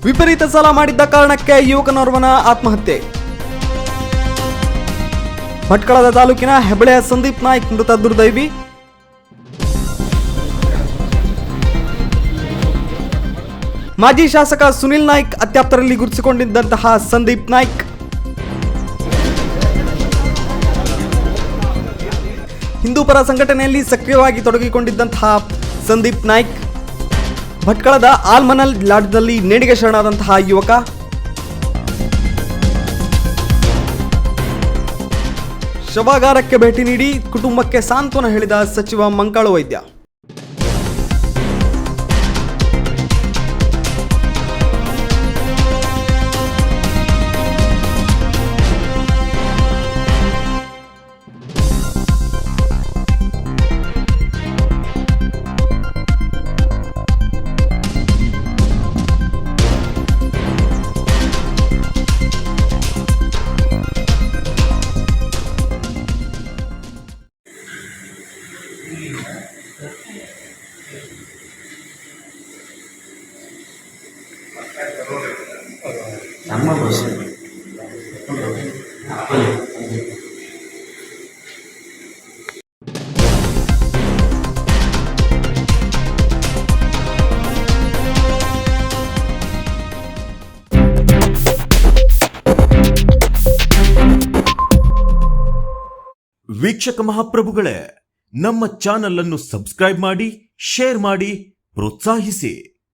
ವಿಪರೀತ ಸಾಲ ಮಾಡಿದ್ದ ಕಾರಣಕ್ಕೆ ಯುವಕನೋರ್ವನ ಆತ್ಮಹತ್ಯೆ. ಭಟ್ಕಳದ ತಾಲೂಕಿನ ಹೆಬಳೆಯ ಸಂದೀಪ್ ನಾಯ್ಕ್ ಮೃತ ದುರ್ದೈವಿ. ಮಾಜಿ ಶಾಸಕ ಸುನಿಲ್ ನಾಯ್ಕ್ ಅತ್ಯಾಪ್ತರಲ್ಲಿ ಗುರುತಿಸಿಕೊಂಡಿದ್ದಂತಹ ಸಂದೀಪ್ ನಾಯ್ಕ್ ಹಿಂದೂ ಪರ ಸಂಘಟನೆಯಲ್ಲಿ ಸಕ್ರಿಯವಾಗಿ ತೊಡಗಿಕೊಂಡಿದ್ದಂತಹ ಸಂದೀಪ್ ನಾಯ್ಕ್ ಭಟ್ಕಳದ ಆಲ್ಮನಲ್ ಲಾಡ್ಜ್ನಲ್ಲಿ ನೇಣಿಗೆ ಶರಣಾದಂತಹ ಯುವಕ. ಶವಾಗಾರಕ್ಕೆ ಭೇಟಿ ನೀಡಿ ಕುಟುಂಬಕ್ಕೆ ಸಾಂತ್ವನ ಹೇಳಿದ ಸಚಿವ ಮಂಕಾಳು ವೈದ್ಯ. ವೀಕ್ಷಕ ಮಹಾಪ್ರಭುಗಳೇ, ನಮ್ಮ ಚಾನಲ್ ಅನ್ನು ಸಬ್ಸ್ಕ್ರೈಬ್ ಮಾಡಿ, ಶೇರ್ ಮಾಡಿ, ಪ್ರೋತ್ಸಾಹಿಸಿ.